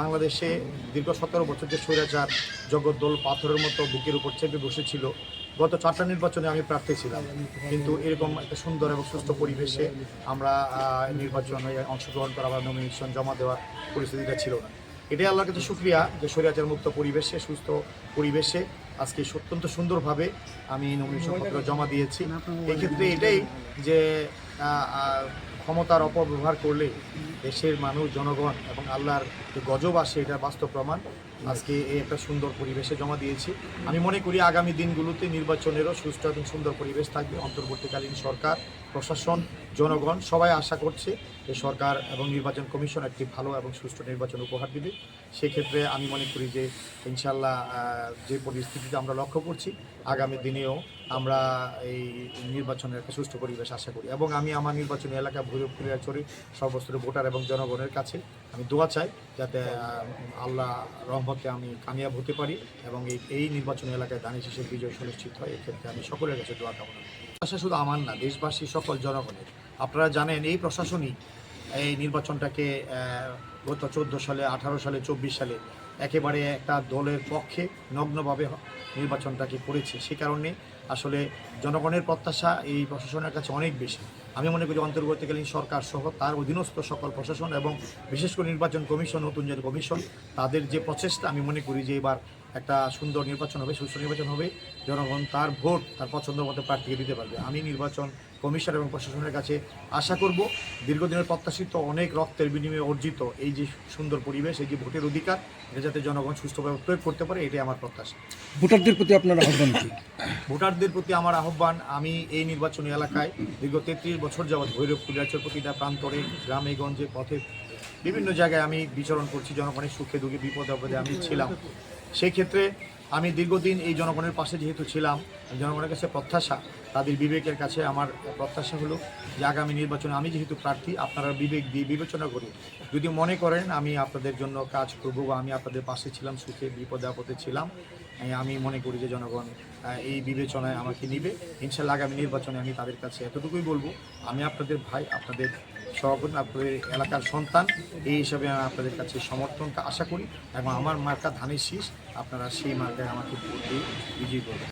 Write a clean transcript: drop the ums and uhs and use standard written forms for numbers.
বাংলাদেশে দীর্ঘ 17 বছর যে স্বৈরাচার জগদ্দল পাথরের মতো বুকের উপর চেপে বসেছিল, গত 4টা নির্বাচনে আমি প্রার্থী ছিলাম, কিন্তু এরকম একটা সুন্দর এবং সুস্থ পরিবেশে আমরা নির্বাচনে অংশগ্রহণ করা বা নমিনেশন জমা দেওয়ার পরিস্থিতিটা ছিল না। এটাই আল্লাহর কাছে শুকরিয়া যে স্বৈরাচার মুক্ত পরিবেশে, সুস্থ পরিবেশে আজকে অত্যন্ত সুন্দরভাবে আমি নমিনেশন পত্র জমা দিয়েছি। এই ক্ষেত্রে এটাই যে ক্ষমতার অপব্যবহার করলে দেশের মানুষ, জনগণ এবং আল্লাহর যে গজব আসে, এটা বাস্তব প্রমাণ। আজকে এই একটা সুন্দর পরিবেশে জমা দিয়েছি। আমি মনে করি আগামী দিনগুলোতে নির্বাচনেরও সুষ্ঠু এবং সুন্দর পরিবেশ থাকবে। অন্তর্বর্তীকালীন সরকার, প্রশাসন, জনগণ সবাই আশা করছে যে সরকার এবং নির্বাচন কমিশন একটি ভালো এবং সুষ্ঠু নির্বাচন উপহার দেবে। সেক্ষেত্রে আমি মনে করি যে ইনশাআল্লাহ যে পরিস্থিতিতে আমরা লক্ষ্য করছি, আগামী দিনেও আমরা এই নির্বাচনের একটা সুষ্ঠু পরিবেশ আশা করি। এবং আমি আমার নির্বাচনী এলাকা ভৈরব-ফুলিয়ারচরে সর্বস্তরের ভোটার এবং জনগণের কাছে আমি দোয়া চাই যাতে আল্লাহ রহমতে আমি কামিয়াব হতে পারি এবং এই নির্বাচনী এলাকায় দানিশ হিসেবে বিজয় সুনিশ্চিত হয়। এক্ষেত্রে আমি সকলের কাছে দোয়া কামনা করি। আশা শুধু আমার না, দেশবাসী সকল জনগণের। আপনারা জানেন এই প্রশাসনই এই নির্বাচনটাকে গত 14 সালে, 18 সালে, 24 সালে একেবারে একটা দলের পক্ষে নগ্নভাবে নির্বাচনটাকে করেছে। সে কারণে আসলে জনগণের প্রত্যাশা এই প্রশাসনের কাছে অনেক বেশি। আমি মনে করি অন্তর্বর্তীকালীন সরকার সহ তার অধীনস্থ সকল প্রশাসন এবং বিশেষ করে নির্বাচন কমিশন, নতুন যে কমিশন, তাদের যে প্রচেষ্টা, আমি মনে করি যে এবার একটা সুন্দর নির্বাচন হবে, সুষ্ঠু নির্বাচন হবে। জনগণ তার ভোট তার পছন্দ মতো প্রার্থীকে দিতে পারবে। আমি নির্বাচন কমিশন এবং প্রশাসনের কাছে আশা করব দীর্ঘদিনের প্রত্যাশিত, অনেক রক্তের বিনিময়ে অর্জিত এই যে সুন্দর পরিবেশ, এই যে ভোটের অধিকার, এটা যাতে জনগণ সুস্থভাবে প্রয়োগ করতে পারে, এটাই আমার প্রত্যাশা। ভোটারদের প্রতি আপনার আহ্বান কি? ভোটারদের প্রতি আমার আহ্বান, আমি এই নির্বাচনী এলাকায় দীর্ঘ 33 বছর যাবৎ ভৈরব-ফুলিয়ারচর প্রতিটা প্রান্তরে, গ্রামে গঞ্জে, পথে বিভিন্ন জায়গায় আমি বিচরণ করছি। জনগণের সুখে দুঃখে, বিপদে আপদে আমি ছিলাম। সেই ক্ষেত্রে আমি দীর্ঘদিন এই জনগণের পাশে যেহেতু ছিলাম, জনগণের কাছে প্রত্যাশা, তাদের বিবেকের কাছে আমার প্রত্যাশা হলো যে আগামী নির্বাচনে আমি যেহেতু প্রার্থী, আপনারা বিবেক দিয়ে বিবেচনা করে যদি মনে করেন আমি আপনাদের জন্য কাজ করব বা আমি আপনাদের পাশে ছিলাম, সুখে বিপদে আপদে ছিলাম, আমি মনে করি যে জনগণ এই বিবেচনায় আমাকে নিবে। ইনশাআল্লাহ আগামী নির্বাচনে আমি তাদের কাছে এতটুকুই বলবো, আমি আপনাদের ভাই, আপনাদের সহকর্মী, আপনাদের এলাকার সন্তান, এই হিসাবে আমি আপনাদের কাছে সমর্থনটা আশা করি এবং আমার মার্কা ধানের শীষ, আপনারা সেই মার্কায় আমাকে ভোট দিয়ে বিজয়ী করবেন।